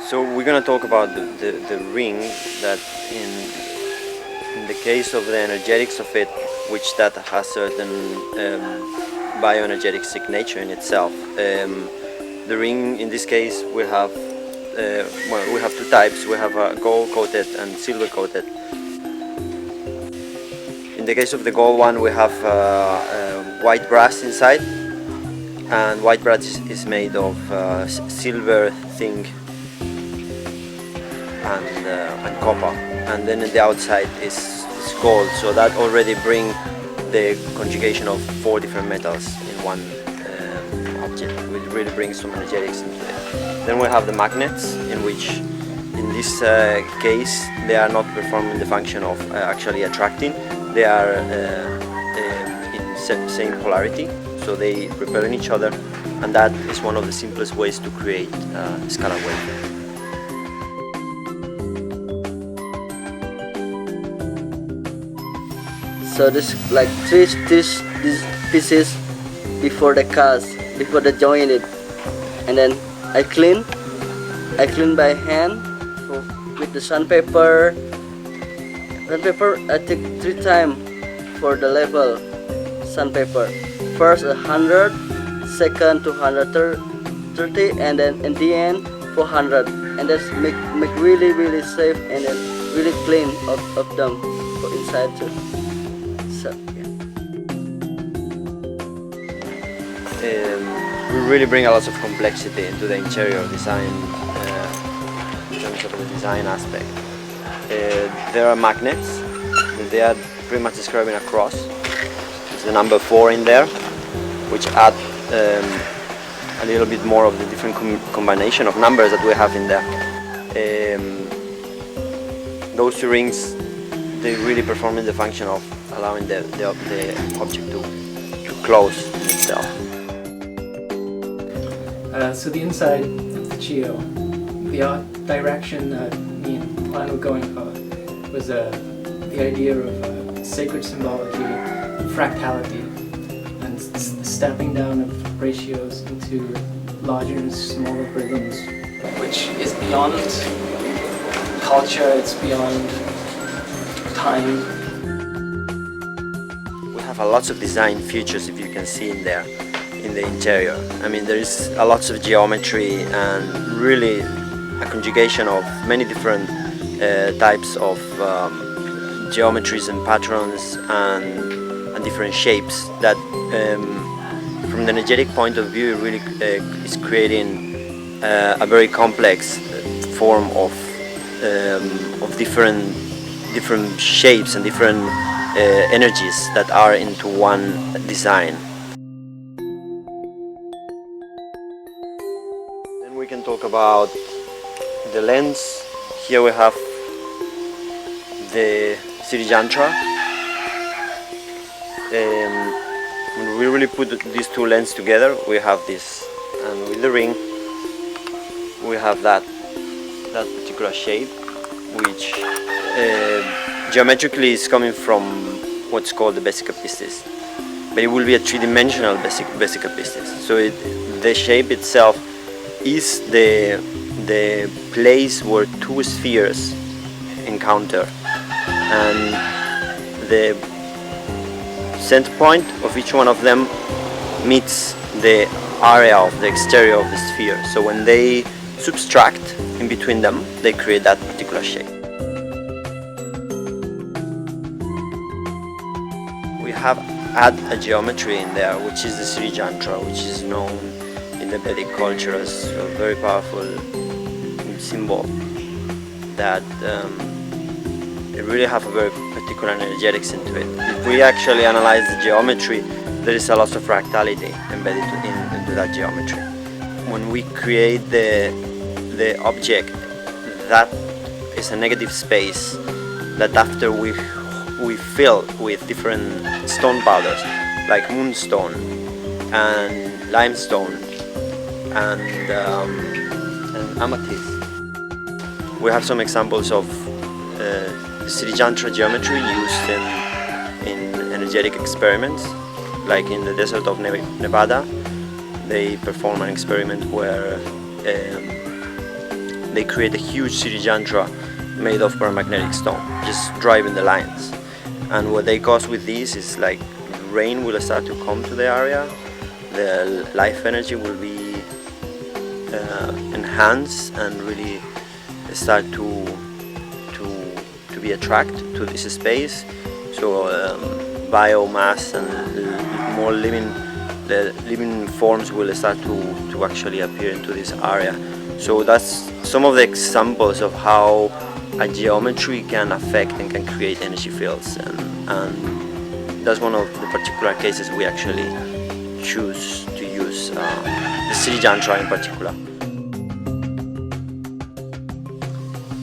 So we're going to talk about the ring that in the case of the energetics of it, which that has certain bioenergetic signature in itself. The ring in this case we have we have two types. We have gold coated and silver coated. In the case of the gold one we have white brass inside, and white brass is made of silver thing and copper, and then the outside is gold, so that already bring the conjugation of 4 different metals in one object, which really brings some energetics into it. Then we have the magnets, in which in this case they are not performing the function of actually attracting, they are in same polarity, so they repel each other, and that is one of the simplest ways to create a scalar wave. So this like these pieces before the cast, before the join it, and then I clean by hand with the sandpaper. Sandpaper I take 3 times for the level sandpaper. First 100, second 230, and then in the end 400, and that's make really safe and then really clean of them for inside too. So, yeah. We really bring a lot of complexity into the interior design in terms of the design aspect. There are magnets, they are pretty much describing a cross. There's the number 4 in there, which add a little bit more of the different combination of numbers that we have in there. Those 2 rings, they really performing the function of allowing the object to close itself. So the inside of the Geo, the art direction that me and Plan were going for was the idea of sacred symbology, fractality, and the stepping down of ratios into larger and smaller rhythms, which is beyond culture, it's beyond time. We have a lot of design features, if you can see in there, in the interior. I mean, there is a lot of geometry and really a conjugation of many different types of geometries and patterns and different shapes that from the energetic point of view really is creating a very complex form of different shapes and different energies that are into one design. Then we can talk about the lens. Here we have the Yantra. When we really put these 2 lenses together, we have this, and with the ring we have that particular shape, which geometrically is coming from what's called the vesica pistis, but it will be a 3-dimensional vesica pistis. So the shape itself is the place where 2 spheres encounter, and the center point of each one of them meets the area of the exterior of the sphere. So when they subtract in between them, they create that particular shape. We have add a geometry in there, which is the Yantra, which is known in the Vedic culture as a very powerful symbol that it really have a very particular energetics into it. If we actually analyze the geometry, there is a lot of fractality embedded into that geometry. When we create the object, that is a negative space that after we fill with different stone powders like moonstone and limestone and amethyst. We have some examples of Yantra geometry used in energetic experiments, like in the desert of Nevada. They perform an experiment where they create a huge city Yantra made of paramagnetic stone, just driving the lines. And what they cause with this is like rain will start to come to the area, the life energy will be enhanced and really start to be attracted to this space. So biomass and more living forms will start to actually appear into this area. So that's some of the examples of how a geometry can affect and can create energy fields, and that's one of the particular cases we actually choose to use the city Yantra in particular.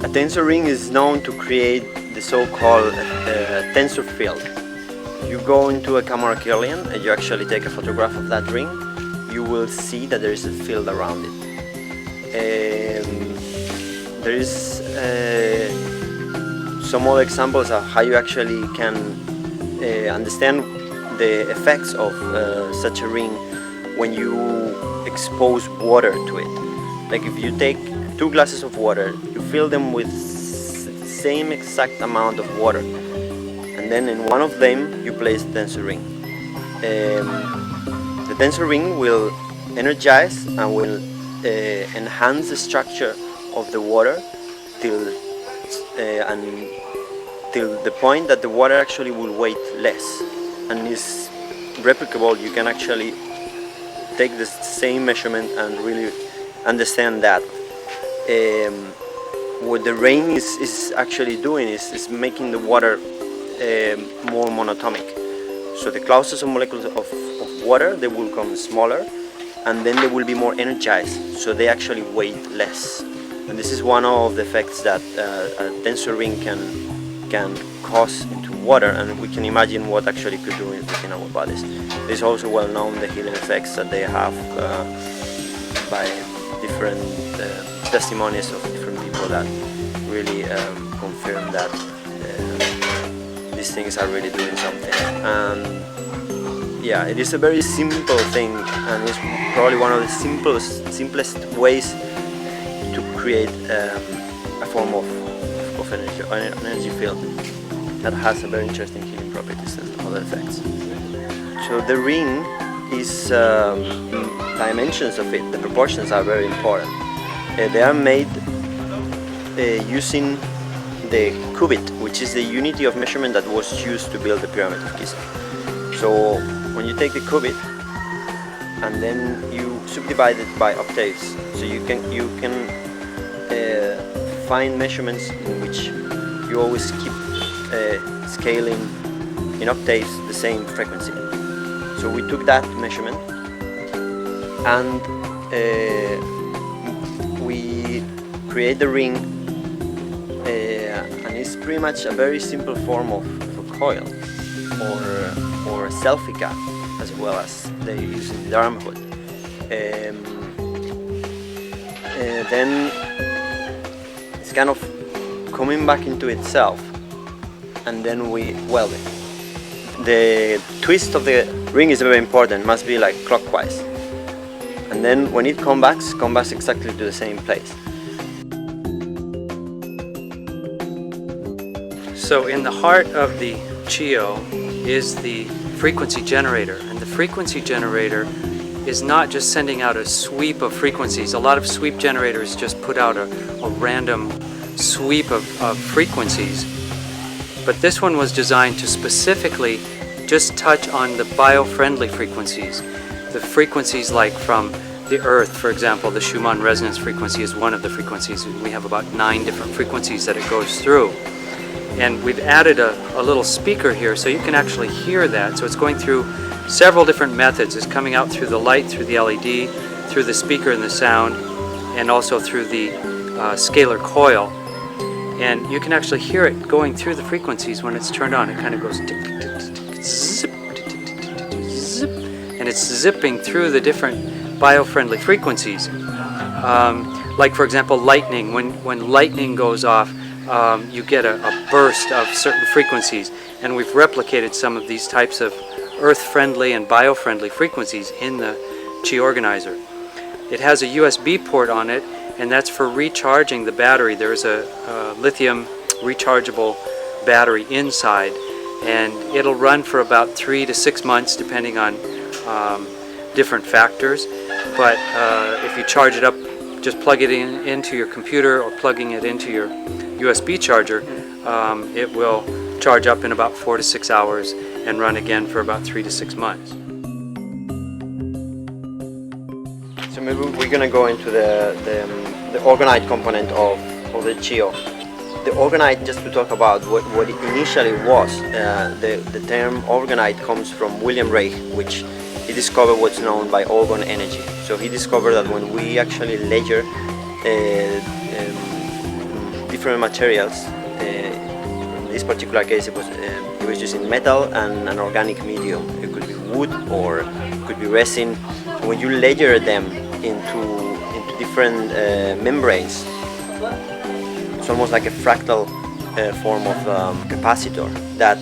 A tensor ring is known to create the so-called tensor field. You go into a camera Kirlian and you actually take a photograph of that ring, you will see that there is a field around it. There is some other examples of how you actually can understand the effects of such a ring when you expose water to it. Like if you take 2 glasses of water, you fill them with the same exact amount of water, and then in one of them you place the tensor ring. The tensor ring will energize and will enhance the structure of the water till the point that the water actually will weigh less and is replicable. You can actually take the same measurement and really understand that. What the rain is actually doing is making the water more monatomic. So the clusters of molecules of water, they will become smaller, and then they will be more energized, so they actually weigh less. And this is one of the effects that a tensor ring can cause into water, and we can imagine what actually could do within our bodies. It's also well known the healing effects that they have by different testimonies of different people that really confirm that these things are really doing something. And yeah, it is a very simple thing, and it's probably one of the simplest ways to create a form of energy, an energy field that has a very interesting healing properties and other effects. So the ring is dimensions of it, the proportions are very important. They are made using the cubit, which is the unity of measurement that was used to build the pyramid of Giza. So when you take the cubit and then you subdivide it by octaves, so you can find measurements in which you always keep scaling in octaves the same frequency. So we took that measurement and we create the ring, and it's pretty much a very simple form of a coil or a selfie cap, as well as they use in the armhood. Then it's kind of coming back into itself, and then we weld it. The twist of the ring is very important, must be like clockwise, and then when it comes back exactly to the same place. So in the heart of the Chio is the frequency generator, and the frequency generator is not just sending out a sweep of frequencies. A lot of sweep generators just put out a random sweep of frequencies, but this one was designed to specifically just touch on the bio-friendly frequencies. The frequencies like from the Earth, for example, the Schumann resonance frequency is one of the frequencies. We have about 9 different frequencies that it goes through. And we've added a little speaker here so you can actually hear that. So it's going through several different methods. It's coming out through the light, through the LED, through the speaker and the sound, and also through the scalar coil. And you can actually hear it going through the frequencies when it's turned on. It kind of goes tick, tick, tick, tick, zip, tick, tick, tick, tick, tick, zip, and it's zipping through the different bio-friendly frequencies. Like for example, lightning. When lightning goes off, you get a burst of certain frequencies, and we've replicated some of these types of earth-friendly and bio-friendly frequencies in the Chi organizer. It has a USB port on it, and that's for recharging the battery. There's a lithium rechargeable battery inside, and it'll run for about 3 to 6 months depending on different factors. But if you charge it up, just plug it into your computer or plugging it into your USB charger, it will charge up in about 4 to 6 hours and run again for about 3 to 6 months. So maybe we're gonna go into the orgonite component of the CHIO. The orgonite, just to talk about what it initially was, the term orgonite comes from William Reich, which he discovered what's known by orgon energy. So he discovered that when we actually ledger different materials, in this particular case he was using metal and an organic medium. It could be wood or it could be resin. When you ledger them into different membranes, it's almost like a fractal form of capacitor that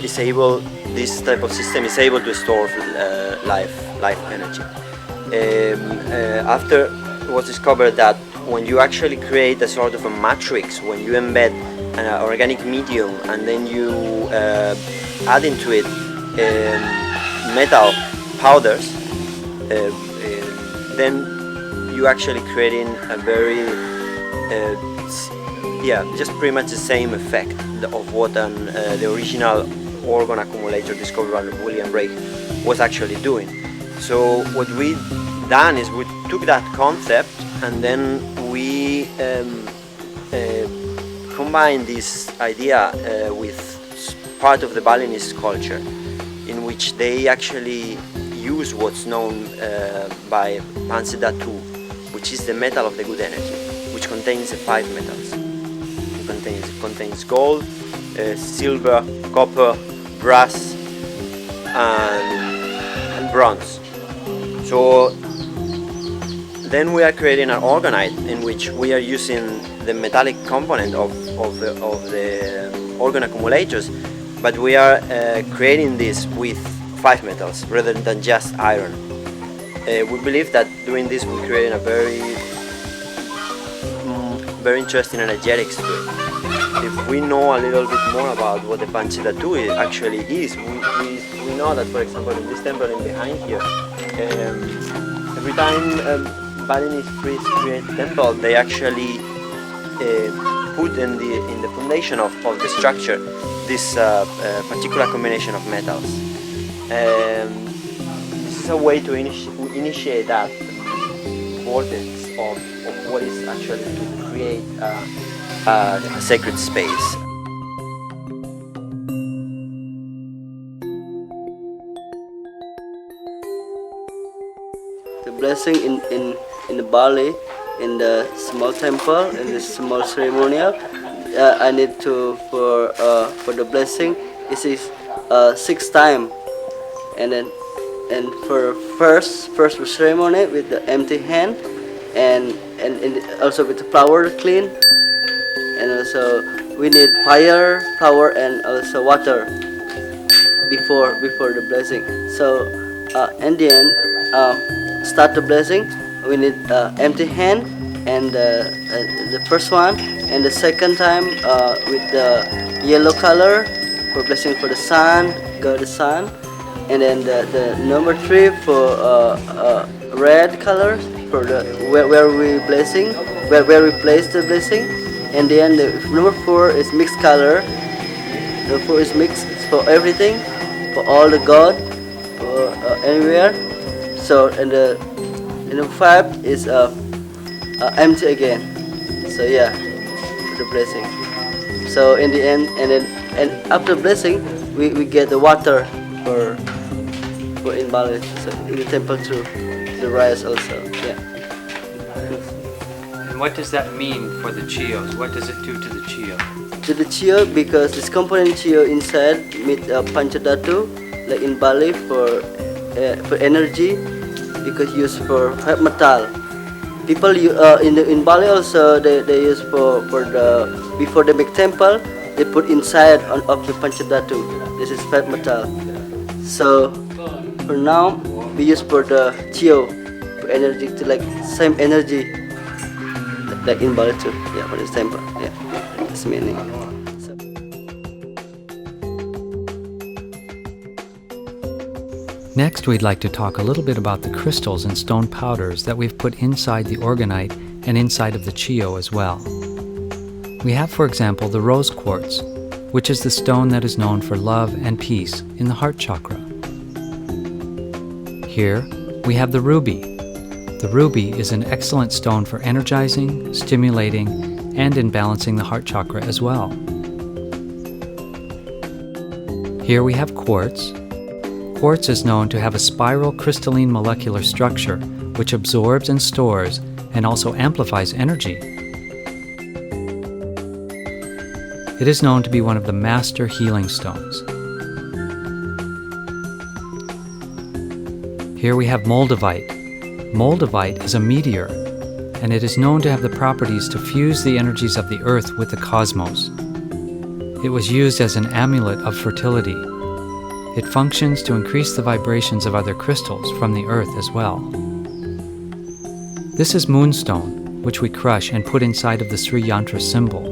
is able, this type of system is able to store life energy. After it was discovered that when you actually create a sort of a matrix, when you embed an organic medium and then you add into it metal powders, then you actually creating a very just pretty much the same effect of what the original orgon accumulator discovered by William Reich was actually doing. So what we done is we took that concept and then we combined this idea with part of the Balinese culture, in which they actually use what's known by Panchadhatu, which is the metal of the good energy, which contains the 5 metals. It contains gold, silver, copper, brass, and bronze. So then we are creating an orgonite in which we are using the metallic component of the orgon accumulators, but we are creating this with 5 metals rather than just iron. We believe that doing this we're creating a very interesting energetics to it. If we know a little bit more about what the Panchadhatu actually is, we know that, for example, in this temple in behind here, every time Balinese priests create a temple, they actually put in the foundation of the structure this particular combination of metals. This is a way to initiate that vortex of what is actually to create a sacred space. The blessing in Bali, in the small temple, in the small ceremonial, I need to for the blessing it is 6 times, and for first ceremony with the empty hand, and also with the flower clean, and also we need fire, flower, and also water before the blessing. So in the end, start the blessing. We need empty hand, and the first one, and the second time with the yellow color for blessing for the sun, God the sun, and then the number 3 for red colors for the where we blessing, where we place the blessing, and then the number 4 is mixed color. The 4 is mixed for everything, for all the God, for anywhere. So and the 5 is empty again. So yeah, for the blessing. So in the end, and after blessing, we get the water for in Bali. So in the temple too, the rice also. Yeah. And what does that mean for the chios? What does it do to the chio? To the chio, because this component chio inside with Panchadhatu, like in Bali for energy, because used for metal. People in Bali also they use for the before they make temple, they put inside of the Panchadhatu. This is fat metal. So for now we use for the chio for energy, to like same energy like in Bali too. Yeah, for this temple. Yeah, it's meaning. So, Next, we'd like to talk a little bit about the crystals and stone powders that we've put inside the Organite and inside of the Chio as well. We have, for example, the rose quartz, which is the stone that is known for love and peace in the heart chakra. Here, we have the ruby. The ruby is an excellent stone for energizing, stimulating, and in balancing the heart chakra as well. Here we have quartz. Quartz is known to have a spiral crystalline molecular structure which absorbs and stores and also amplifies energy. It is known to be one of the master healing stones. Here we have moldavite. Moldavite is a meteor, and it is known to have the properties to fuse the energies of the earth with the cosmos. It was used as an amulet of fertility. It functions to increase the vibrations of other crystals from the earth as well. This is moonstone, which we crush and put inside of the Sri Yantra symbol.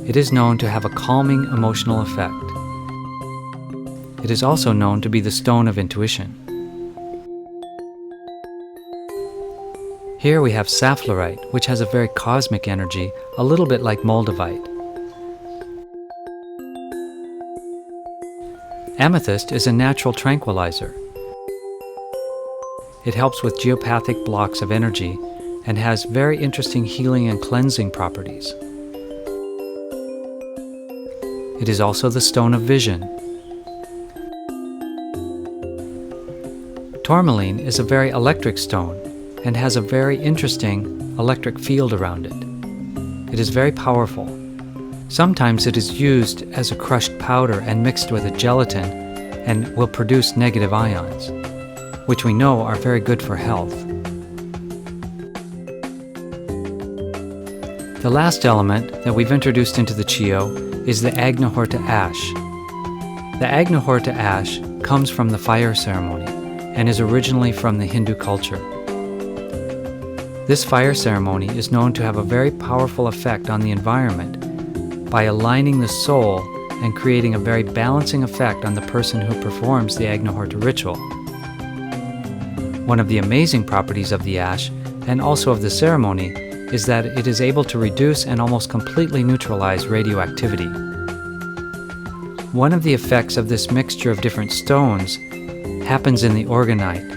It is known to have a calming emotional effect. It is also known to be the stone of intuition. Here we have sapphirite, which has a very cosmic energy, a little bit like moldavite. Amethyst is a natural tranquilizer. It helps with geopathic blocks of energy and has very interesting healing and cleansing properties. It is also the stone of vision. Tourmaline is a very electric stone and has a very interesting electric field around it. It is very powerful. Sometimes it is used as a crushed powder and mixed with a gelatin and will produce negative ions, which we know are very good for health. The last element that we've introduced into the Chio is the Agnihorta ash. The Agnihorta ash comes from the fire ceremony and is originally from the Hindu culture. This fire ceremony is known to have a very powerful effect on the environment by aligning the soul and creating a very balancing effect on the person who performs the Agnihorta ritual. One of the amazing properties of the ash, and also of the ceremony, is that it is able to reduce and almost completely neutralize radioactivity. One of the effects of this mixture of different stones happens in the Organite,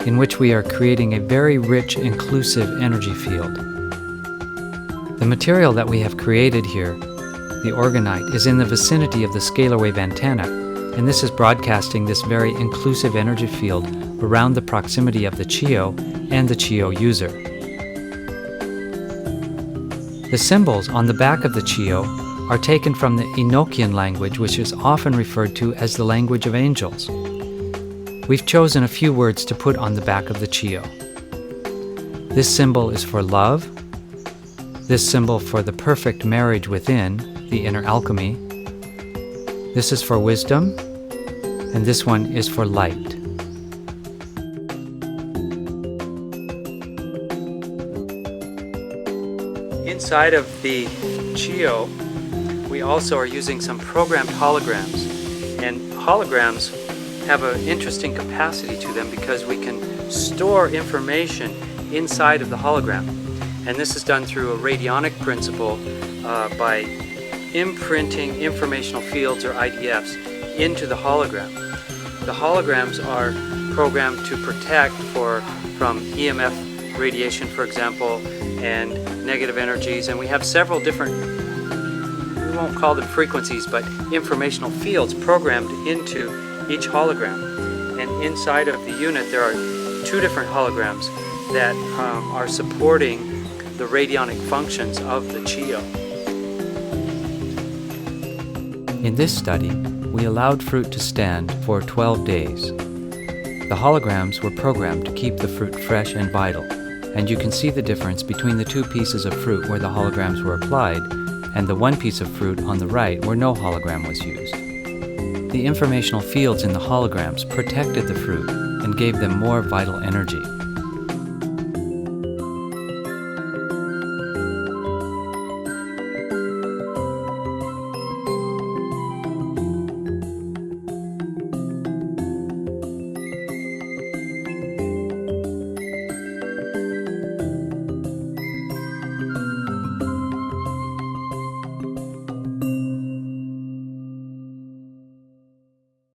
in which we are creating a very rich, inclusive energy field. The material that we have created here, the Organite, is in the vicinity of the scalar wave antenna, and this is broadcasting this very inclusive energy field around the proximity of the Chio and the Chio user. The symbols on the back of the Chio are taken from the Enochian language, which is often referred to as the language of angels. We've chosen a few words to put on the back of the Chio. This symbol is for love, this symbol for the perfect marriage within, the inner alchemy. This is for wisdom, and this one is for light. Inside of the Chio, we also are using some programmed holograms, and holograms have an interesting capacity to them because we can store information inside of the hologram, and this is done through a radionic principle by imprinting informational fields or IDFs into the hologram. The holograms are programmed to protect from EMF radiation, for example, and negative energies, and we have several different, we won't call them frequencies, but informational fields programmed into each hologram. And inside of the unit there are 2 different holograms that are supporting the radionic functions of the Chio. In this study, we allowed fruit to stand for 12 days. The holograms were programmed to keep the fruit fresh and vital, and you can see the difference between the 2 pieces of fruit where the holograms were applied and the 1 piece of fruit on the right where no hologram was used. The informational fields in the holograms protected the fruit and gave them more vital energy.